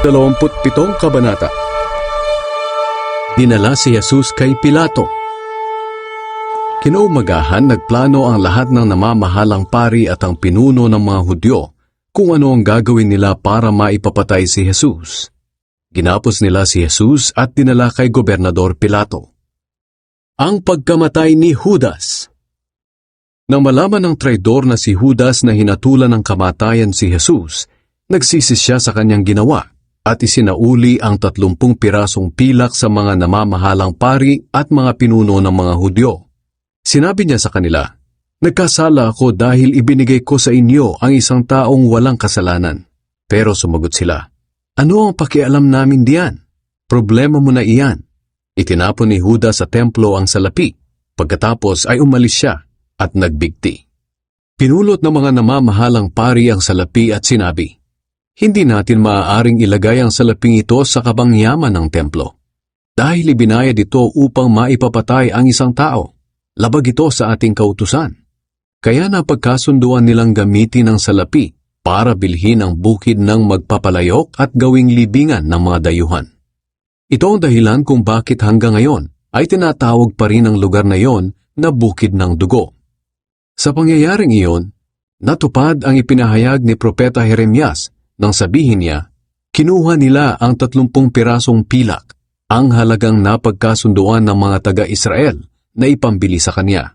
27 Kabanata. Dinala si Jesus kay Pilato. Kinaumagahan, nagplano ang lahat ng namamahalang pari at ang pinuno ng mga Hudyo kung ano ang gagawin nila para maipapatay si Jesus. Ginapos nila si Jesus at dinala kay Gobernador Pilato. Ang pagkamatay ni Judas. Nang malaman ng traidor na si Judas na hinatulan ng kamatayan si Jesus, nagsisi siya sa kanyang ginawa at isinauli ang 30 pirasong pilak sa mga namamahalang pari at mga pinuno ng mga Hudyo. Sinabi niya sa kanila, "Nagkasala ako dahil ibinigay ko sa inyo ang isang taong walang kasalanan." Pero sumagot sila, "Ano ang pakialam namin diyan? Problema mo na iyan." Itinapon ni Judas sa templo ang salapi. Pagkatapos ay umalis siya at nagbigti. Pinulot ng mga namamahalang pari ang salapi at sinabi, "Hindi natin maaaring ilagay ang salaping ito sa kabangyaman ng templo. Dahil ibinayad ito upang maipapatay ang isang tao. Labag ito sa ating kautusan." Kaya napagkasunduan nilang gamitin ang salapi para bilhin ang bukid ng magpapalayok at gawing libingan ng mga dayuhan. Ito ang dahilan kung bakit hanggang ngayon ay tinatawag pa rin ang lugar na iyon na Bukid ng Dugo. Sa pangyayaring iyon, natupad ang ipinahayag ni Propeta Jeremias nang sabihin niya, "Kinuha nila ang 30 pirasong pilak, ang halagang napagkasunduan ng mga taga-Israel na ipambili sa kanya.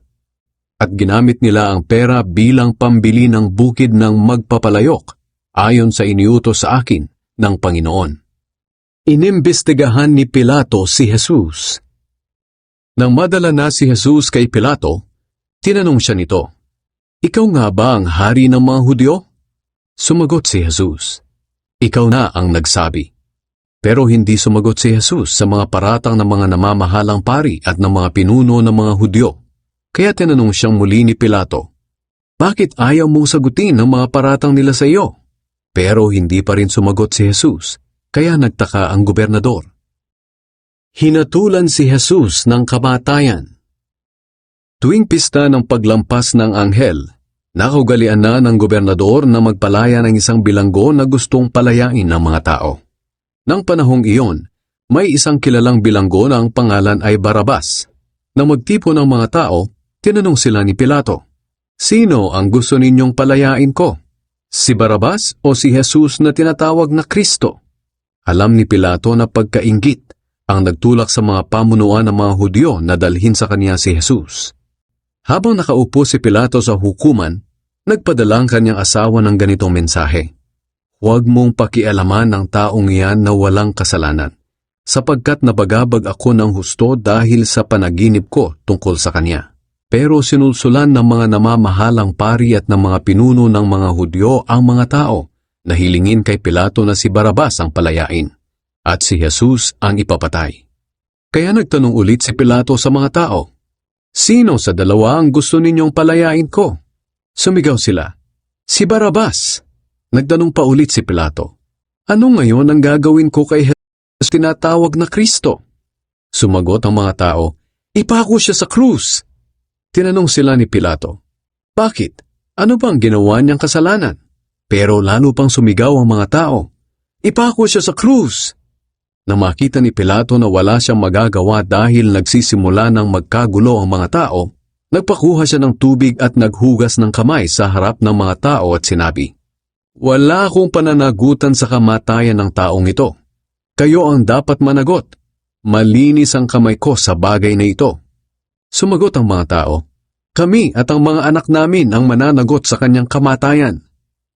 At ginamit nila ang pera bilang pambili ng bukid ng magpapalayok, ayon sa iniutos sa akin ng Panginoon." Inimbestigahan ni Pilato si Jesus. Nang madala na si Jesus kay Pilato, tinanong siya nito, "Ikaw nga ba ang hari ng mga Hudyo?" Sumagot si Jesus, "Ikaw na ang nagsabi." Pero hindi sumagot si Jesus sa mga paratang ng mga namamahalang pari at ng mga pinuno ng mga Hudyo. Kaya tinanong siyang muli ni Pilato, "Bakit ayaw mong sagutin ang mga paratang nila sa iyo?" Pero hindi pa rin sumagot si Jesus, kaya nagtaka ang gobernador. Hinatulan si Jesus ng kamatayan. Tuwing pista ng paglampas ng anghel, nakaugalian na ng gobernador na magpalaya ng isang bilanggo na gustong palayain ng mga tao. Nang panahong iyon, may isang kilalang bilanggo na ang pangalan ay Barabas. Nang magtipon ng mga tao, tinanong sila ni Pilato, "Sino ang gusto ninyong palayain ko? Si Barabas o si Jesus na tinatawag na Kristo?" Alam ni Pilato na pagkainggit ang nagtulak sa mga pamunuan ng mga Hudyo na dalhin sa kanya si Jesus. Habang nakaupo si Pilato sa hukuman, nagpadala ang kanyang asawa ng ganitong mensahe, "Huwag mong pakialaman ng taong iyan na walang kasalanan, sapagkat nabagabag ako ng husto dahil sa panaginip ko tungkol sa kanya." Pero sinulsulan ng mga namamahalang pari at ng mga pinuno ng mga Hudyo ang mga tao na hilingin kay Pilato na si Barabas ang palayain at si Jesus ang ipapatay. Kaya nagtanong ulit si Pilato sa mga tao, "Sino sa dalawa ang gusto ninyong palayain ko?" Sumigaw sila, "Si Barabas." Nagtanong pa ulit si Pilato, "Ano ngayon ang gagawin ko kay Jesus tinatawag na Kristo?" Sumagot ang mga tao, "Ipako siya sa krus." Tinanong sila ni Pilato, "Bakit? Ano bang ginawa niyang kasalanan?" Pero lalo pang sumigaw ang mga tao, "Ipako siya sa krus." Nang makita ni Pilato na wala siyang magagawa dahil nagsisimula ng magkagulo ang mga tao, nagpakuha siya ng tubig at naghugas ng kamay sa harap ng mga tao at sinabi, "Wala akong pananagutan sa kamatayan ng taong ito. Kayo ang dapat managot. Malinis ang kamay ko sa bagay na ito." Sumagot ang mga tao, "Kami at ang mga anak namin ang mananagot sa kanyang kamatayan."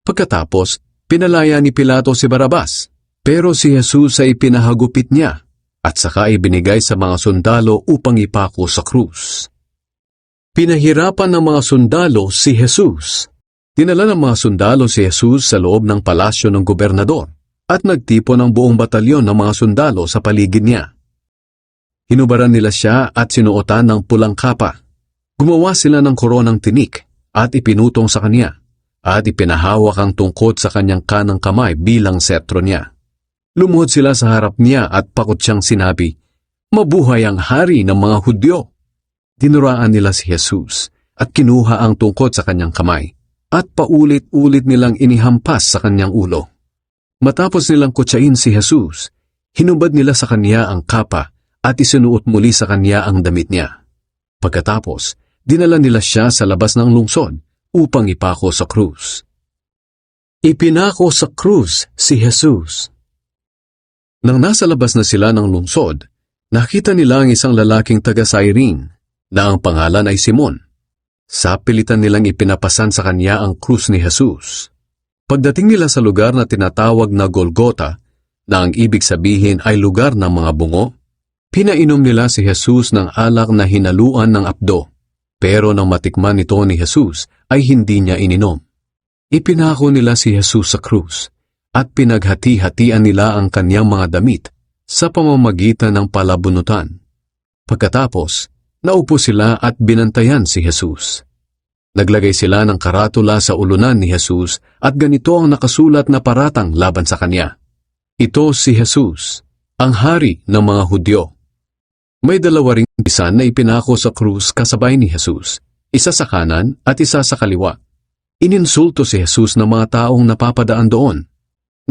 Pagkatapos, pinalaya ni Pilato si Barabas, pero si Jesus ay pinahagupit niya at saka ibinigay sa mga sundalo upang ipako sa krus. Pinahirapan ng mga sundalo si Jesus. Dinala ng mga sundalo si Jesus sa loob ng palasyo ng gobernador at nagtipon ng buong batalyon ng mga sundalo sa paligid niya. Hinubaran nila siya at sinuotan ng pulang kapa. Gumawa sila ng koronang tinik at ipinutong sa kanya at ipinahawak ang tungkod sa kanyang kanang kamay bilang setro niya. Lumuhod sila sa harap niya at pakot siyang sinabi, "Mabuhay ang hari ng mga Hudyo." Dinuraan nila si Jesus at kinuha ang tungkod sa kanyang kamay at paulit-ulit nilang inihampas sa kanyang ulo. Matapos nilang kutsain si Jesus, hinubad nila sa kanya ang kapa at isinuot muli sa kanya ang damit niya. Pagkatapos, dinala nila siya sa labas ng lungsod upang ipako sa krus. Ipinako sa krus si Jesus. Nang nasa labas na sila ng lungsod, nakita nila ang isang lalaking taga Cyrene na ang pangalan ay Simon. Sapilitan nilang ipinapasan sa kanya ang krus ni Jesus. Pagdating nila sa lugar na tinatawag na Golgota, na ang ibig sabihin ay lugar ng mga bungo, pinainom nila si Jesus ng alak na hinaluan ng apdo. Pero nang matikman ito ni Jesus ay hindi niya ininom. Ipinako nila si Jesus sa krus at pinaghati-hatian nila ang kanyang mga damit sa pamamagitan ng palabunutan. Pagkatapos, naupo sila at binantayan si Jesus. Naglagay sila ng karatula sa ulunan ni Jesus at ganito ang nakasulat na paratang laban sa kanya. Ito si Jesus, ang hari ng mga Hudyo. May dalawa ring pisan na ipinako sa krus kasabay ni Jesus, isa sa kanan at isa sa kaliwa. Ininsulto si Jesus ng mga taong napapadaan doon.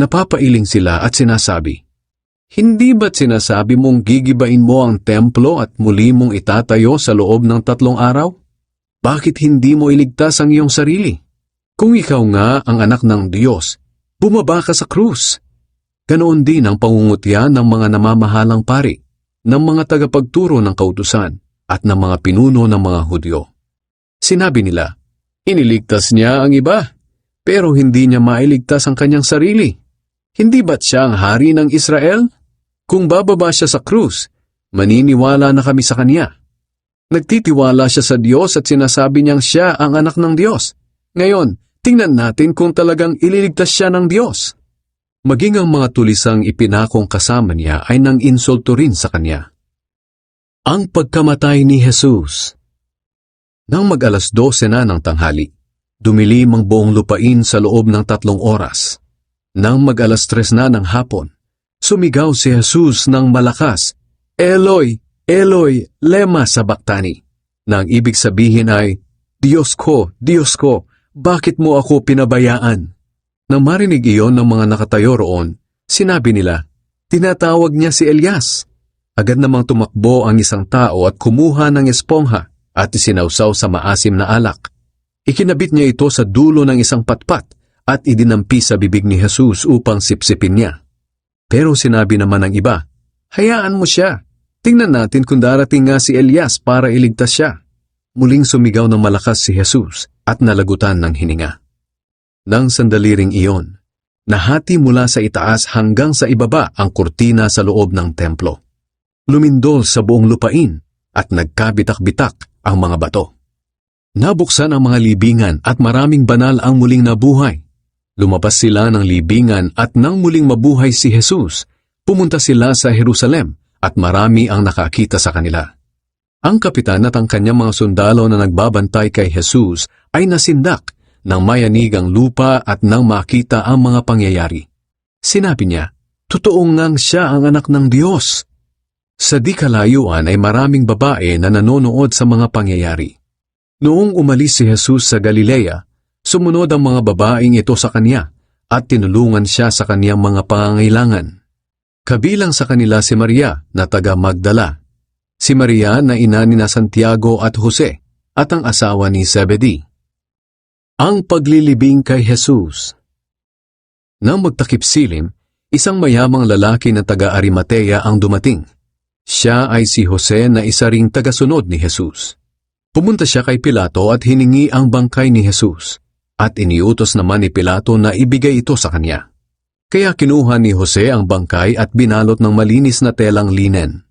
Napapailing sila at sinasabi, "Hindi ba't sinasabi mong gigibain mo ang templo at muli mong itatayo sa loob ng 3 araw? Bakit hindi mo iligtas ang iyong sarili? Kung ikaw nga ang anak ng Diyos, bumaba ka sa krus." Ganoon din ang pangungutya ng mga namamahalang pari, ng mga tagapagturo ng kautusan at ng mga pinuno ng mga Hudyo. Sinabi nila, "Iniligtas niya ang iba, pero hindi niya mailigtas ang kanyang sarili. Hindi ba't siya ang hari ng Israel? Kung bababa siya sa krus, maniniwala na kami sa kanya. Nagtitiwala siya sa Diyos at sinasabi niyang siya ang anak ng Diyos. Ngayon, tingnan natin kung talagang ililigtas siya ng Diyos." Maging ang mga tulisang ipinakong kasama niya ay nang insulto rin sa kanya. Ang pagkamatay ni Jesus. Nang mag-alas 12 na ng tanghali, dumilim ang buong lupain sa loob ng 3 oras. Nang mag-alas 3 na ng hapon, sumigaw si Jesus ng malakas, "Eloi, Eloi, lema sabachthani," na ang ibig sabihin ay, Diyos ko, bakit mo ako pinabayaan?" Nang marinig iyon ng mga nakatayo roon, sinabi nila, "Tinatawag niya si Elias." Agad namang tumakbo ang isang tao at kumuha ng espongha at isinawsaw sa maasim na alak. Ikinabit niya ito sa dulo ng isang patpat at idinampi sa bibig ni Jesus upang sipsipin niya. Pero sinabi naman ng iba, "Hayaan mo siya. Tingnan natin kung darating nga si Elias para iligtas siya." Muling sumigaw ng malakas si Jesus at nalagutan ng hininga. Nang sandali ring iyon, nahati mula sa itaas hanggang sa ibaba ang kurtina sa loob ng templo. Lumindol sa buong lupain at nagkabitak-bitak ang mga bato. Nabuksan ang mga libingan at maraming banal ang muling nabuhay. Lumabas sila ng libingan at nang muling mabuhay si Jesus, pumunta sila sa Jerusalem at marami ang nakakita sa kanila. Ang kapitan at ang kanyang mga sundalo na nagbabantay kay Jesus ay nasindak nang mayanig ang lupa at nang makita ang mga pangyayari. Sinabi niya, "Totoo ngang siya ang anak ng Diyos." Sa di kalayuan ay maraming babae na nanonood sa mga pangyayari. Noong umalis si Jesus sa Galilea, sumunod ang mga babaeng ito sa kanya at tinulungan siya sa kaniyang mga pangangailangan. Kabilang sa kanila si Maria na taga Magdala, si Maria na ina ni Santiago at Jose at ang asawa ni Zebedee. Ang paglilibing kay Jesus. Nang magtakip silim, isang mayamang lalaki na taga Arimatea ang dumating. Siya ay si Jose na isa ring tagasunod ni Jesus. Pumunta siya kay Pilato at hiningi ang bangkay ni Jesus, at iniutos naman ni Pilato na ibigay ito sa kanya. Kaya kinuha ni Jose ang bangkay at binalot ng malinis na telang linen.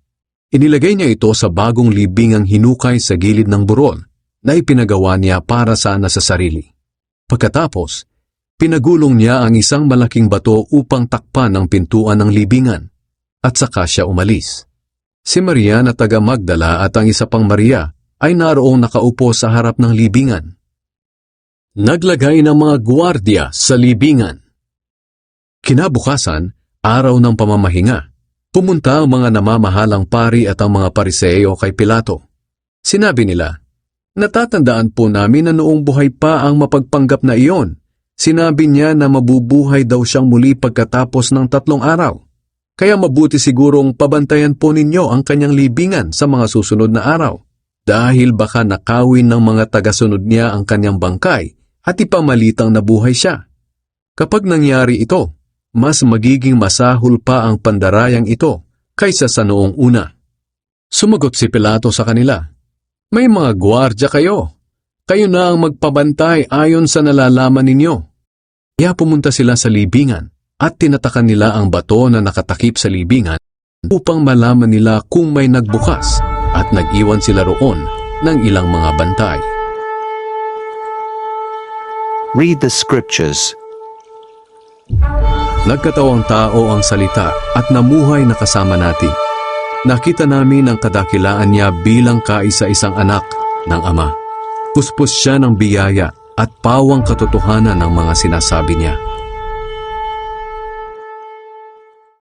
Inilagay niya ito sa bagong libingang hinukay sa gilid ng burol na ipinagawa niya para sana sa sarili. Pagkatapos, pinagulong niya ang isang malaking bato upang takpan ang pintuan ng libingan, at saka siya umalis. Si Maria na taga Magdala at ang isa pang Maria ay naroong nakaupo sa harap ng libingan. Naglagay ng mga gwardiya sa libingan. Kinabukasan, araw ng pamamahinga, pumunta ang mga namamahalang pari at ang mga Pariseo kay Pilato. Sinabi nila, "Natatandaan po namin na noong buhay pa ang mapagpanggap na iyon, Sinabi niya na mabubuhay daw siyang muli pagkatapos ng 3 araw. Kaya mabuti sigurong pabantayan po ninyo ang kanyang libingan sa mga susunod na araw. Dahil baka nakawin ng mga tagasunod niya ang kanyang bangkay at ipamalitang nabuhay siya. Kapag nangyari ito, mas magiging masahol pa ang pandarayang ito kaysa sa noong una. Sumagot si Pilato sa kanila, "May mga gwardya kayo. Kayo na ang magpabantay ayon sa nalalaman ninyo." Kaya pumunta sila sa libingan at tinatakan nila ang bato na nakatakip sa libingan upang malaman nila kung may nagbukas at nag-iwan sila roon ng ilang mga bantay. Read the scriptures. Nagkatawang tao ang salita at namuhay na kasama natin. Nakita namin ang kadakilaan niya bilang kaisa-isang anak ng Ama. Puspos siya ng biyaya at pawang katotohanan ng mga sinasabi niya.